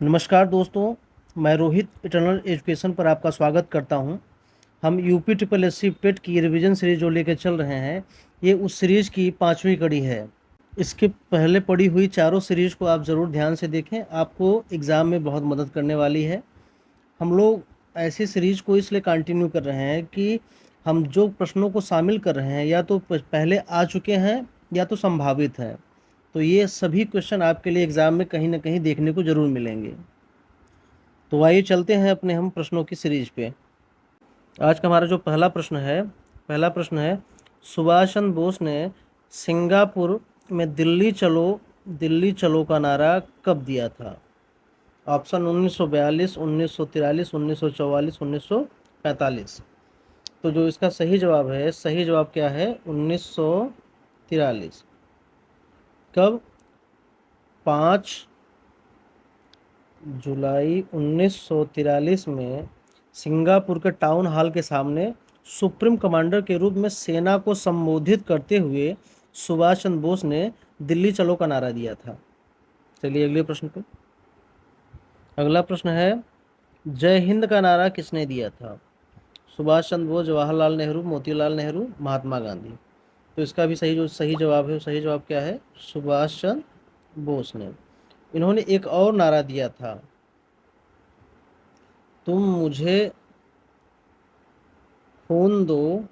नमस्कार दोस्तों, मैं रोहित इटर्नल एजुकेशन पर आपका स्वागत करता हूं। हम यूपी ट्रिपल एस सी पेट की रिवीजन सीरीज जो लेकर चल रहे हैं, ये उस सीरीज की 5वीं कड़ी है। इसके पहले पड़ी हुई चारों सीरीज को आप ज़रूर ध्यान से देखें, आपको एग्ज़ाम में बहुत मदद करने वाली है। हम लोग ऐसी सीरीज को इसलिए कंटिन्यू कर रहे हैं कि हम जो प्रश्नों को शामिल कर रहे हैं या तो पहले आ चुके हैं या तो संभावित हैं। तो ये सभी क्वेश्चन आपके लिए एग्ज़ाम में कहीं ना कहीं देखने को ज़रूर मिलेंगे। तो आइए चलते हैं अपने हम प्रश्नों की सीरीज पे। आज का हमारा जो पहला प्रश्न है, सुभाष चंद्र बोस ने सिंगापुर में दिल्ली चलो का नारा कब दिया था? ऑप्शन 1942, 1943, 1944, 1945। तो जो इसका सही जवाब है, सही जवाब क्या है? 1943। कब? 5 जुलाई 1943 में सिंगापुर के टाउन हॉल के सामने सुप्रीम कमांडर के रूप में सेना को संबोधित करते हुए सुभाष चंद्र बोस ने दिल्ली चलो का नारा दिया था। चलिए अगले प्रश्न पे। अगला प्रश्न है, जय हिंद का नारा किसने दिया था? सुभाष चंद्र बोस, जवाहरलाल नेहरू, मोतीलाल नेहरू, महात्मा गांधी। तो इसका भी सही जवाब है, सही जवाब क्या है? सुभाष चंद्र बोस ने। इन्होंने एक और नारा दिया था, तुम मुझे खून दो,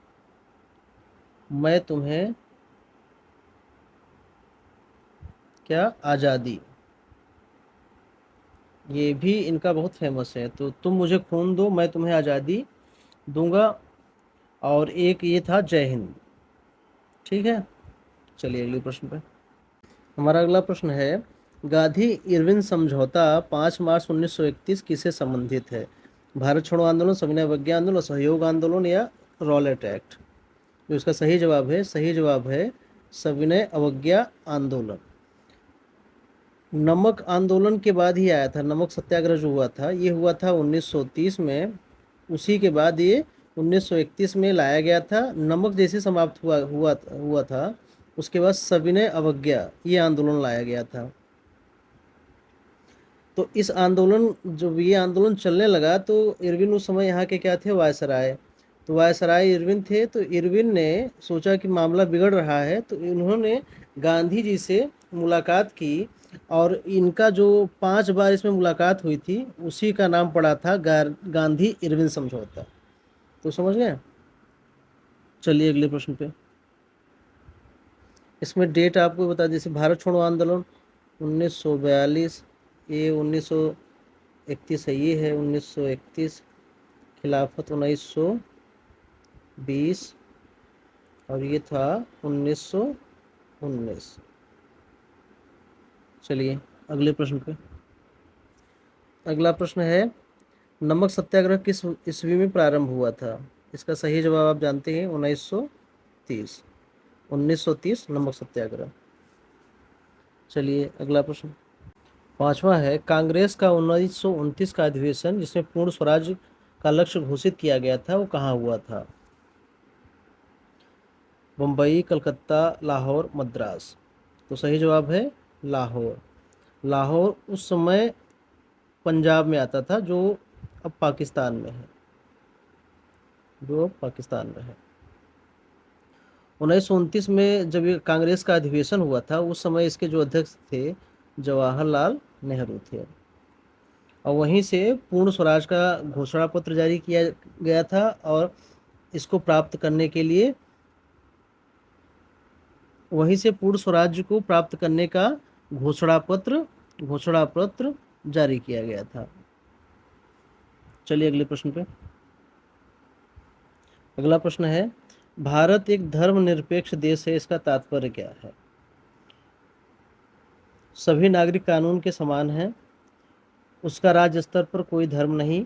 मैं तुम्हें क्या? आज़ादी। ये भी इनका बहुत फेमस है। तो तुम मुझे खून दो, मैं तुम्हें आज़ादी दूंगा। और एक ये था जय हिंद। ठीक है, चलिए अगले प्रश्न पे। हमारा अगला प्रश्न है, गांधी इरविन समझौता 5 मार्च 1931 किससे संबंधित है? भारत छोड़ो आंदोलन, सविनय अवज्ञा आंदोलन, असहयोग आंदोलन या रॉलेट एक्ट? जो इसका सही जवाब है, सही जवाब है सविनय अवज्ञा आंदोलन। नमक आंदोलन के बाद ही आया था, नमक सत्याग्रह जो हुआ था, ये हुआ था 1930 में। उसी के बाद ये 1931 में लाया गया था। नमक जैसे समाप्त हुआ था, उसके बाद सविनय अवज्ञा ये आंदोलन लाया गया था। तो इस आंदोलन जब ये आंदोलन चलने लगा तो इरविन उस समय यहाँ के क्या थे? वायसराय। तो वायसराय इरविन थे। तो इरविन ने सोचा कि मामला बिगड़ रहा है, तो इन्होंने गांधी जी से मुलाकात की। और इनका जो 5 बार इसमें मुलाकात हुई थी, उसी का नाम पड़ा था गांधी इरविन समझौता। तो समझ गए? चलिए अगले प्रश्न पे। इसमें डेट आपको बता, जैसे भारत छोड़ो आंदोलन 1942, ये 1931 है, ये है 1931। खिलाफत 1920 और ये था 1919। चलिए अगले प्रश्न पे। अगला प्रश्न है, नमक सत्याग्रह किस ईस्वी में प्रारंभ हुआ था? इसका सही जवाब आप जानते हैं, 1930। 1930 नमक सत्याग्रह। चलिए अगला प्रश्न। पांचवा है, कांग्रेस का 1929 का अधिवेशन जिसमें पूर्ण स्वराज का लक्ष्य घोषित किया गया था, वो कहाँ हुआ था? मुंबई, कलकत्ता, लाहौर, मद्रास। तो सही जवाब है लाहौर। लाहौर उस समय पंजाब में आता था, जो अब पाकिस्तान में है, जो अब पाकिस्तान में है। 1929 में जब ये कांग्रेस का अधिवेशन हुआ था, उस समय इसके जो अध्यक्ष थे, जवाहरलाल नेहरू थे। और वहीं से पूर्ण स्वराज का घोषणा पत्र जारी किया गया था। और इसको प्राप्त करने के लिए, वहीं से पूर्ण स्वराज्य को प्राप्त करने का घोषणा पत्र जारी किया गया था। चलिए अगले प्रश्न पे। अगला प्रश्न है, भारत एक धर्मनिरपेक्ष देश है, इसका तात्पर्य क्या है? सभी नागरिक कानून के समान हैं, उसका राज्य स्तर पर कोई धर्म नहीं,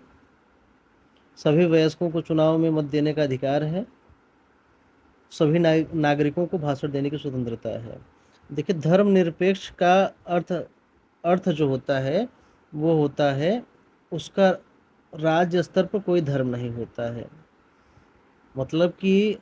सभी वयस्कों को चुनाव में मत देने का अधिकार है, सभी नागरिकों को भाषण देने की स्वतंत्रता है। देखिए, धर्मनिरपेक्ष का अर्थ अर्थ जो होता है, वो होता है उसका राज्य स्तर पर कोई धर्म नहीं होता है। मतलब कि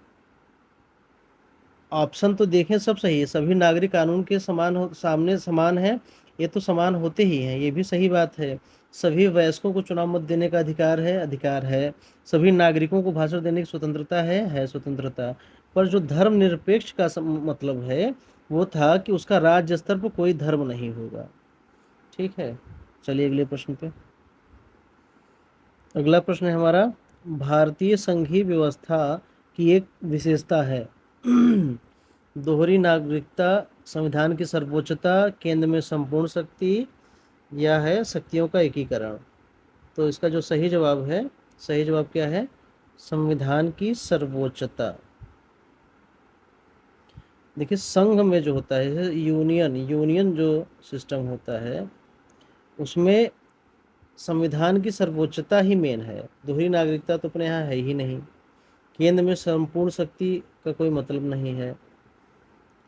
ऑप्शन तो देखें, सब सही है, सभी नागरिक कानून के सामने समान है, ये तो समान होते ही हैं, ये भी सही बात है। सभी वयस्कों को चुनाव मत देने का अधिकार है, अधिकार है। सभी नागरिकों को भाषण देने की स्वतंत्रता है स्वतंत्रता। पर जो धर्मनिरपेक्ष का मतलब है वो था कि उसका राज्य स्तर पर कोई धर्म नहीं होगा। ठीक है, चलिए अगले प्रश्न पे। अगला प्रश्न है हमारा, भारतीय संघीय व्यवस्था की एक विशेषता है। दोहरी नागरिकता, संविधान की सर्वोच्चता, केंद्र में संपूर्ण शक्ति, या है शक्तियों का एकीकरण। तो इसका जो सही जवाब है, सही जवाब क्या है? संविधान की सर्वोच्चता। देखिए संघ में जो होता है, यूनियन यूनियन जो सिस्टम होता है उसमें संविधान की सर्वोच्चता ही मेन है। दोहरी नागरिकता तो अपने यहाँ है ही नहीं, केंद्र में संपूर्ण शक्ति का कोई मतलब नहीं है,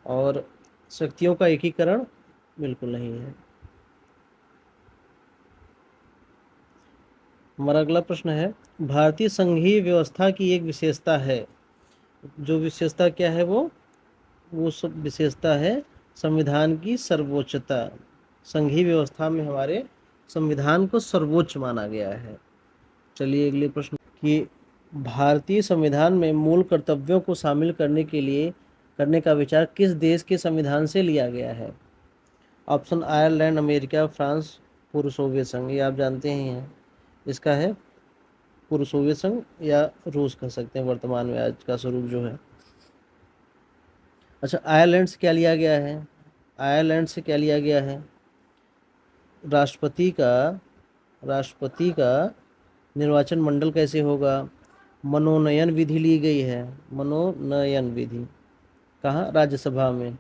और शक्तियों का एकीकरण बिल्कुल नहीं है। हमारा अगला प्रश्न है, भारतीय संघीय व्यवस्था की एक विशेषता है। जो विशेषता क्या है? वो सब विशेषता है संविधान की सर्वोच्चता। संघीय व्यवस्था में हमारे संविधान को सर्वोच्च माना गया है। चलिए अगले प्रश्न कि भारतीय संविधान में मूल कर्तव्यों को शामिल करने का विचार किस देश के संविधान से लिया गया है? ऑप्शन आयरलैंड, अमेरिका, फ्रांस, पूर्व सोवियत संघ। ये आप जानते ही हैं, इसका है पूर्व सोवियत संघ, या रूस कह सकते हैं वर्तमान में आज का स्वरूप जो है। अच्छा, आयरलैंड से क्या लिया गया है? आयरलैंड से क्या लिया गया है? राष्ट्रपति का राष्ट्रपति का निर्वाचन मंडल कैसे होगा? मनोनयन विधि ली गई है, मनोनयन विधि। कहाँ? राज्यसभा में।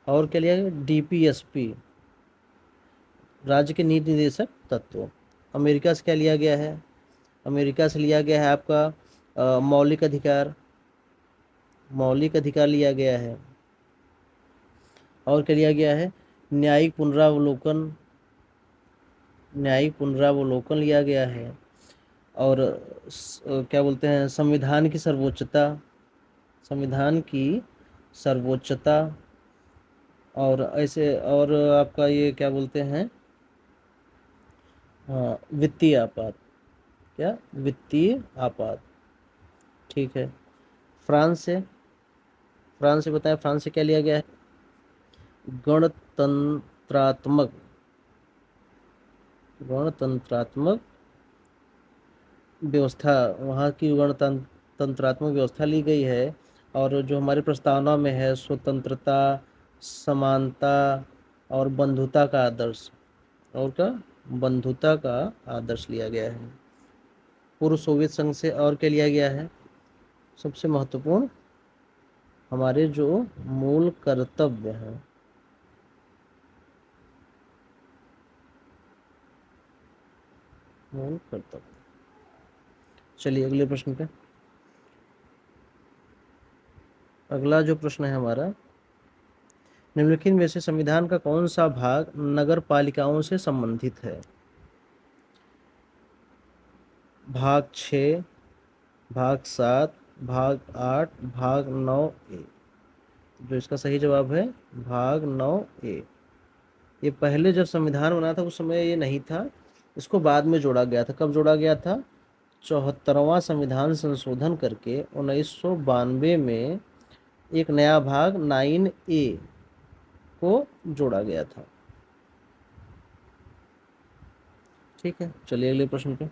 और क्या लिया गया? डीपीएसपी, राज्य के नीति निर्देशक तत्व। अमेरिका से क्या लिया गया है? अमेरिका से लिया गया है आपका मौलिक अधिकार, मौलिक अधिकार लिया गया है। और क्या लिया गया है? न्यायिक पुनरावलोकन, न्यायिक पुनरावलोकन लिया गया है। और क्या बोलते हैं, संविधान की सर्वोच्चता, संविधान की सर्वोच्चता। और ऐसे और आपका ये क्या बोलते हैं, हाँ, वित्तीय आपात। क्या? वित्तीय आपात। ठीक है। फ्रांस से, फ्रांस से बताएं, फ्रांस से क्या लिया गया है? गणतंत्रात्मक, गणतंत्रात्मक व्यवस्था, वहाँ की गणतंत्रात्मक व्यवस्था ली गई है। और जो हमारी प्रस्तावना में है, स्वतंत्रता, समानता और बंधुता का आदर्श, और क्या? बंधुता का आदर्श लिया गया है। पूर्व सोवियत संघ से और क्या लिया गया है? सबसे महत्वपूर्ण, हमारे जो मूल कर्तव्य हैं, मूल कर्तव्य। चलिए अगले प्रश्न पे। अगला जो प्रश्न है हमारा, निम्नलिखित में से संविधान का कौन सा भाग नगर पालिकाओं से संबंधित है? भाग 6, भाग 7, भाग 8, भाग 9A। जो इसका सही जवाब है भाग 9A। ये पहले जब संविधान बना था उस समय ये नहीं था, इसको बाद में जोड़ा गया था। कब जोड़ा गया था? 74वां संविधान संशोधन करके 1992 में एक नया भाग 9A को जोड़ा गया था। ठीक है, चलिए अगले प्रश्न पे।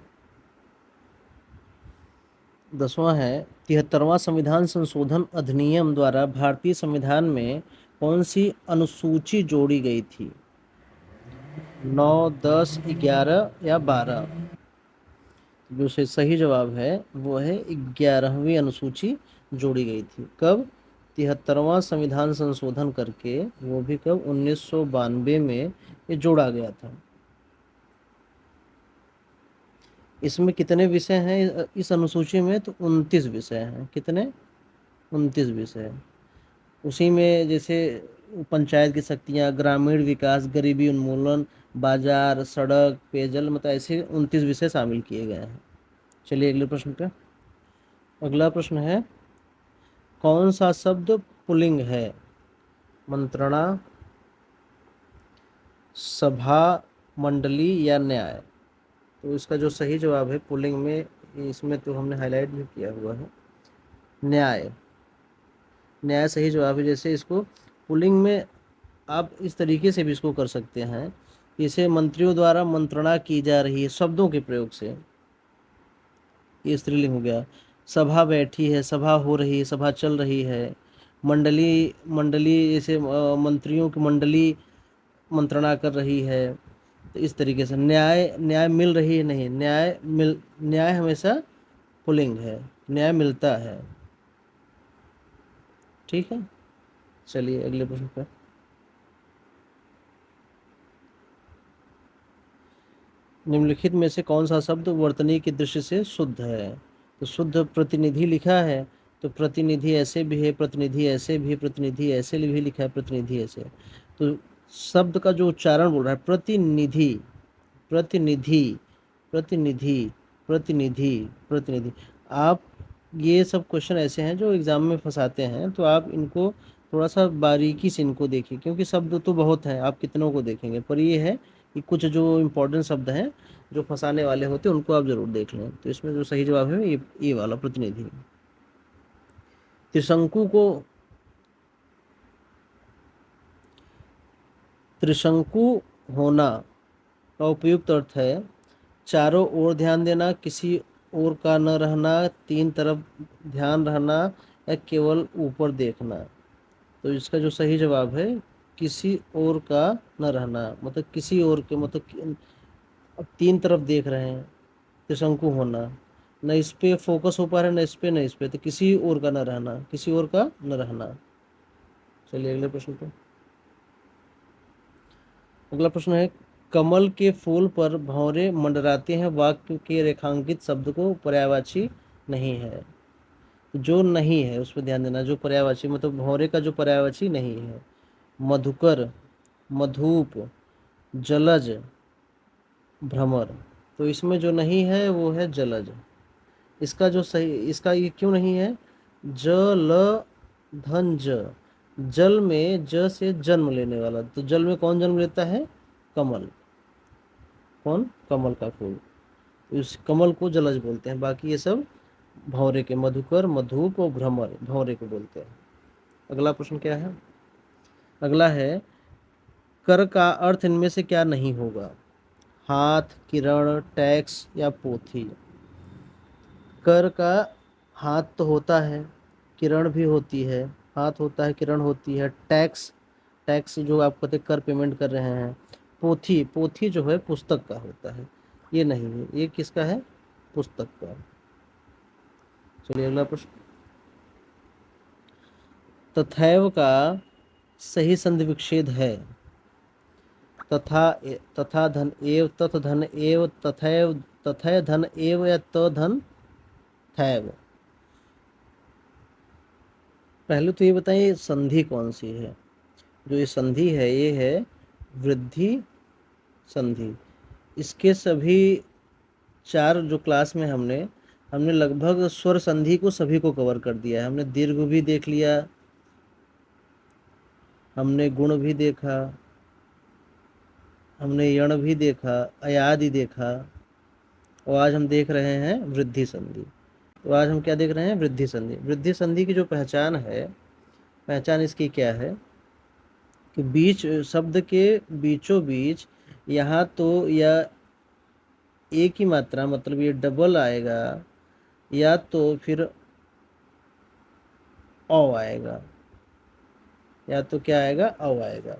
10वां है, 73वां संविधान संशोधन अधिनियम द्वारा भारतीय संविधान में कौन सी अनुसूची जोड़ी गई थी? 9, 10, 11 या 12? जो सही जवाब है वो है 11वीं अनुसूची जोड़ी गई थी। कब? 73वां संविधान संशोधन करके, वो भी कब? 1992 में ये जोड़ा गया था। इसमें कितने विषय हैं इस अनुसूची में? तो 29 विषय हैं। कितने? 29 विषय हैं। उसी में जैसे पंचायत की शक्तियाँ, ग्रामीण विकास, गरीबी उन्मूलन, बाजार, सड़क, पेयजल, मतलब ऐसे 29 विषय शामिल किए गए हैं। चलिए अगले प्रश्न पे। अगला प्रश्न है, कौन सा शब्द पुल्लिंग है? मंत्रणा, सभा, मंडली या न्याय। तो इसका जो सही जवाब है पुल्लिंग में, इसमें तो हमने हाईलाइट भी किया हुआ है, न्याय। न्याय सही जवाब है। जैसे इसको पुल्लिंग में आप इस तरीके से भी इसको कर सकते हैं कि इसे मंत्रियों द्वारा मंत्रणा की जा रही है शब्दों के प्रयोग से, ये स्त्रीलिंग हो गया। सभा बैठी है, सभा हो रही है, सभा चल रही है। मंडली, मंडली जैसे मंत्रियों की मंडली मंत्रणा कर रही है। तो इस तरीके से न्याय, न्याय मिल रही है नहीं, न्याय हमेशा पुल्लिंग है, न्याय मिलता है। ठीक है, चलिए अगले प्रश्न पर। निम्नलिखित में से कौन सा शब्द वर्तनी की दृष्टि से शुद्ध है? तो शुद्ध प्रतिनिधि लिखा है, तो प्रतिनिधि ऐसे भी है, प्रतिनिधि ऐसे भी, प्रतिनिधि ऐसे भी लिखा है, प्रतिनिधि ऐसे। तो शब्द का जो उच्चारण बोल रहा है प्रतिनिधि, प्रतिनिधि, प्रतिनिधि, प्रतिनिधि, प्रतिनिधि। आप ये सब क्वेश्चन ऐसे हैं जो एग्जाम में फंसाते हैं, तो आप इनको थोड़ा सा बारीकी से इनको देखिए, क्योंकि शब्द तो बहुत हैं, आप कितनों को देखेंगे, पर ये है कि कुछ जो इम्पोर्टेंट शब्द हैं जो फंसाने वाले होते हैं उनको आप जरूर देख लें। तो इसमें जो सही जवाब है ये वाला प्रतिनिधि। त्रिशंकु को, त्रिशंकु होना का उपयुक्त अर्थ है चारों ओर ध्यान देना, किसी ओर का न रहना, तीन तरफ ध्यान रहना, या केवल ऊपर देखना। तो इसका जो सही जवाब है किसी ओर का न रहना, मतलब किसी ओर के, मतलब अब तीन तरफ देख रहे हैं, त्रिशंकु होना, न इस पे फोकस हो पा रहा है, न इस पे न इस पे, तो किसी ओर का न रहना, किसी ओर का न रहना। चलिए अगले प्रश्न पे। अगला प्रश्न है, कमल के फूल पर भंवरे मंडराते हैं, वाक्य के रेखांकित शब्द को पर्यायवाची नहीं है। जो नहीं है उस पर ध्यान देना, जो पर्यायवाची मतलब भंवरे का जो पर्यायवाची नहीं है। मधुकर, मधुप, जलज, भ्रमर। तो इसमें जो नहीं है वो है जलज। इसका जो सही, इसका ये क्यों नहीं है? जल धन ज, जल में ज से जन्म लेने वाला, तो जल में कौन जन्म लेता है? कमल। कौन? कमल का फूल। इस कमल को जलज बोलते हैं, बाकी ये सब भंवरे के, मधुकर, मधुप और भ्रमर भंवरे को बोलते हैं। अगला प्रश्न क्या है? अगला है, कर का अर्थ इनमें से क्या नहीं होगा? हाथ, किरण, टैक्स या पोथी। कर का हाथ तो होता है, किरण भी होती है, हाथ होता है, किरण होती है, टैक्स, टैक्स जो आप कहते कर पेमेंट कर रहे हैं। पोथी, पोथी जो है पुस्तक का होता है, ये नहीं है, ये किसका है? पुस्तक का। चलिए अगला प्रश्न। तथैव का सही संधि विच्छेद है तथा, तथा धन एव, तथ धन एव, तथैव, तथै धन एव, या त धन थैव। पहले तो ये बताइए संधि कौन सी है? जो ये संधि है ये है वृद्धि संधि। इसके सभी चार जो क्लास में हमने हमने लगभग स्वर संधि को सभी को कवर कर दिया है। हमने दीर्घ भी देख लिया, हमने गुण भी देखा, हमने यण भी देखा, अयादि देखा, और आज हम देख रहे हैं वृद्धि संधि। तो आज हम क्या देख रहे हैं? वृद्धि संधि। वृद्धि संधि की जो पहचान है, पहचान इसकी क्या है कि बीच, शब्द के बीचों बीच यहाँ तो या एक ही मात्रा, मतलब ये डबल आएगा, या तो फिर औ आएगा, या तो क्या आएगा? औ आएगा।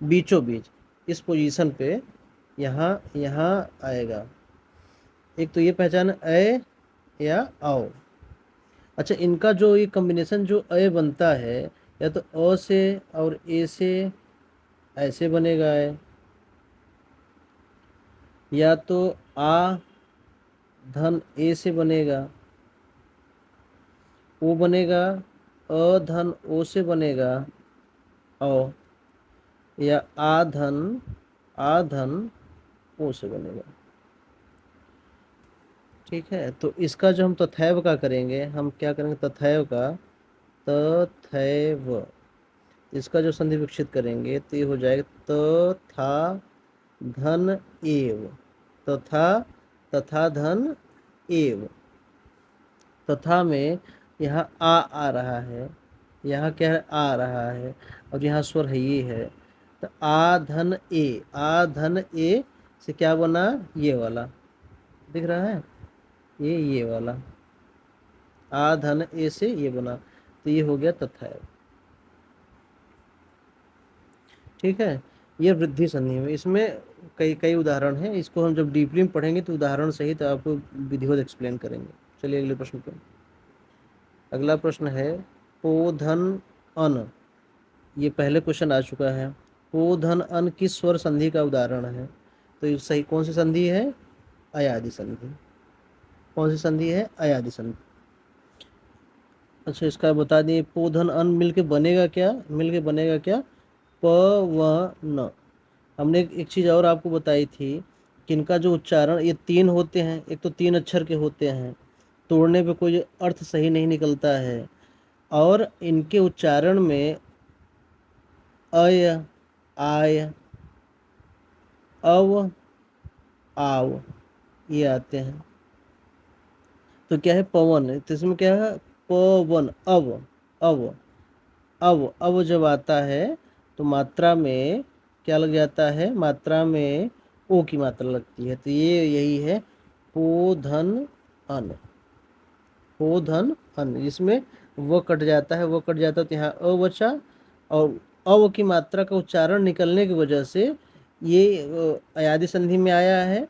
बीचों बीच इस पोजीशन पे यहाँ यहाँ आएगा। एक तो ये पहचान अ या औ। अच्छा, इनका जो ये कॉम्बिनेशन जो अ बनता है, या तो अ से और ए से ऐसे बनेगा है, या तो आ धन ए से बनेगा, ओ बनेगा, अ धन ओ से बनेगा, औ, या आ धन ओ से बनेगा। ठीक है, तो इसका जो हम तथैव का करेंगे, हम क्या करेंगे? तथैव का, तथैव, इसका जो संधि विकसित करेंगे तो ये हो जाएगा त था धन एव, तथा, तथा धन एव। तथा में यहाँ आ रहा है, यहाँ क्या है, आ रहा है, और यहाँ स्वर है ये है, तो आ धन ए, आ धन ए से क्या बना, ये वाला दिख रहा है, ये वाला आ धन ए से ये बना, तो ये हो गया तथा। ठीक है, ये वृद्धि संधि में, इसमें कई कई उदाहरण हैं, इसको हम जब डीपली में पढ़ेंगे तो उदाहरण सहित आपको विधिवत एक्सप्लेन करेंगे। चलिए अगले प्रश्न पे। अगला प्रश्न है पो धन अन, ये पहले क्वेश्चन आ चुका है। पो धन अन किस स्वर संधि का उदाहरण है, तो ये सही कौन सी संधि है, अयादि संधि। कौन सी संधि है, अयादि संधि। अच्छा, इसका बता दिए, पो धन अन मिलके बनेगा क्या, मिलके बनेगा क्या, पवन। हमने एक चीज़ और आपको बताई थी कि इनका जो उच्चारण, ये तीन होते हैं, एक तो तीन अक्षर के होते हैं, तोड़ने पे कोई अर्थ सही नहीं निकलता है, और इनके उच्चारण में अय, आय, अव, आव ये आते हैं। तो क्या है, पवन, तो इसमें क्या है, पवन, अव, अव, अव जब आता है तो मात्रा में क्या लग जाता है, मात्रा में ओ की मात्रा लगती है, तो ये यही है पो धन अन, पो धन अन। इसमें वो कट जाता है, वो कट जाता है तो यहाँ अ बचा, और अव की मात्रा का उच्चारण निकलने की वजह से ये अयादि संधि में आया है।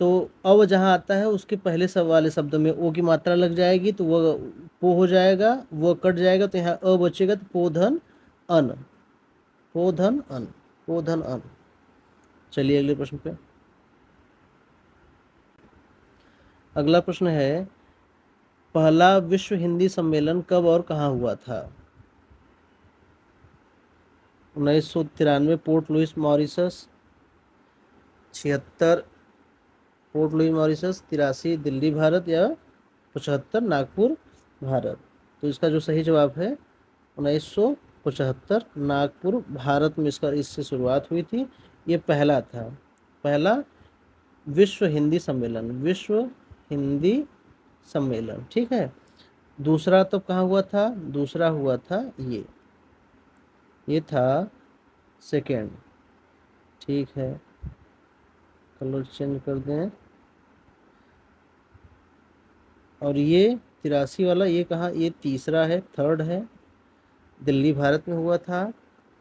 तो अव जहाँ आता है उसके पहले सब वाले शब्द में ओ की मात्रा लग जाएगी, तो वह पो हो जाएगा, वो कट जाएगा, तो यहाँ अ बचेगा, तो पो धन अन, पो धन अन, पो धन अन। चलिए अगले प्रश्न पे। अगला प्रश्न है पहला विश्व हिंदी सम्मेलन कब और कहाँ हुआ था। 1993 Port Louis Mauritius, 76 Port Louis Mauritius, 83 Delhi Bharat, या 75 नागपुर भारत। तो इसका जो सही जवाब है 1975 नागपुर भारत में इससे शुरुआत हुई थी। ये पहला था, पहला विश्व हिंदी सम्मेलन, विश्व हिंदी सम्मेलन। ठीक है, दूसरा तब कहाँ हुआ था, दूसरा हुआ था ये था सेकेंड। ठीक है, कलर चेंज कर दें, और ये 83 वाला ये कहाँ, ये तीसरा है, थर्ड है, दिल्ली भारत में हुआ था,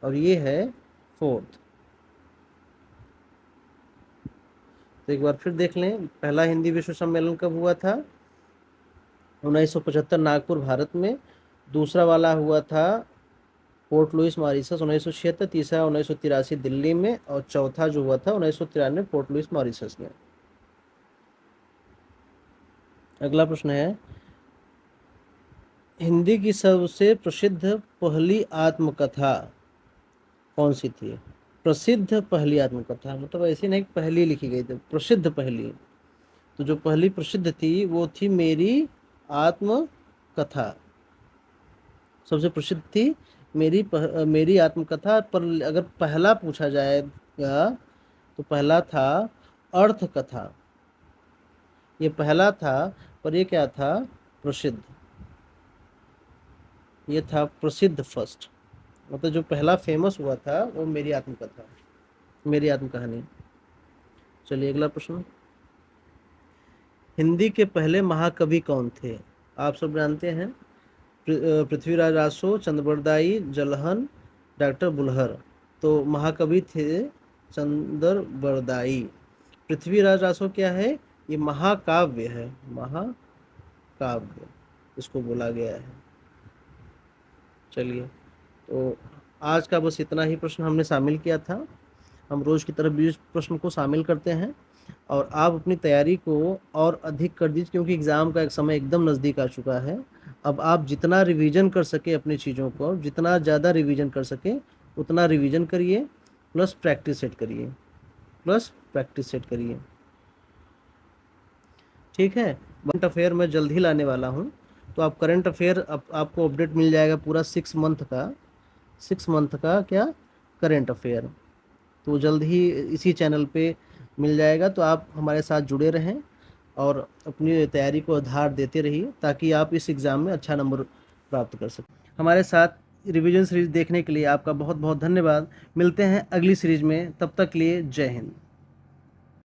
और ये है फोर्थ। तो एक बार फिर देख लें, पहला हिंदी विश्व सम्मेलन कब हुआ था, 1975 नागपुर भारत में, दूसरा वाला हुआ था पोर्ट लुइस मॉरिशस 1976, तीसरा 1983 दिल्ली में, और चौथा जो हुआ था 1993 पोर्ट लुइस मॉरिशस में। अगला प्रश्न है हिंदी की सबसे प्रसिद्ध पहली आत्मकथा कौन सी थी। प्रसिद्ध पहली आत्मकथा मतलब ऐसी नहीं पहली लिखी गई थी, प्रसिद्ध पहली। तो जो पहली प्रसिद्ध थी वो थी मेरी आत्मकथा, सबसे प्रसिद्ध थी मेरी आत्मकथा। पर अगर पहला पूछा जाएगा तो पहला था अर्थ कथा, ये पहला था, पर ये क्या था, प्रसिद्ध, ये था प्रसिद्ध फर्स्ट। मतलब जो पहला फेमस हुआ था वो मेरी आत्मकथा, मेरी आत्मकहानी। चलिए अगला प्रश्न, हिंदी के पहले महाकवि कौन थे। आप सब जानते हैं, पृथ्वीराज रासो, चंद्रबरदाई, जलहन, डॉक्टर बुलहर। तो महाकवि थे चंद्रबरदाई। पृथ्वीराज रासो क्या है, ये महाकाव्य है, महाकाव्य इसको बोला गया है। चलिए, तो आज का बस इतना ही प्रश्न हमने शामिल किया था। हम रोज की तरफ 20 प्रश्न को शामिल करते हैं, और आप अपनी तैयारी को और अधिक कर दीजिए, क्योंकि एग्ज़ाम का एक समय एकदम नज़दीक आ चुका है। अब आप जितना रिवीजन कर सके अपनी चीज़ों को, जितना ज़्यादा रिवीजन कर सके उतना रिवीजन करिए, प्लस प्रैक्टिस सेट करिए, प्लस प्रैक्टिस सेट करिए। ठीक है, करंट अफेयर मैं जल्द ही लाने वाला हूँ, तो आप करंट अफेयर आपको अपडेट मिल जाएगा पूरा 6 मंथ का। 6 मंथ का क्या करेंट अफेयर। तो जल्द ही इसी चैनल पे मिल जाएगा, तो आप हमारे साथ जुड़े रहें और अपनी तैयारी को आधार देते रहिए ताकि आप इस एग्ज़ाम में अच्छा नंबर प्राप्त कर सकें। हमारे साथ रिवीजन सीरीज देखने के लिए आपका बहुत बहुत धन्यवाद। मिलते हैं अगली सीरीज में, तब तक के लिए जय हिंद।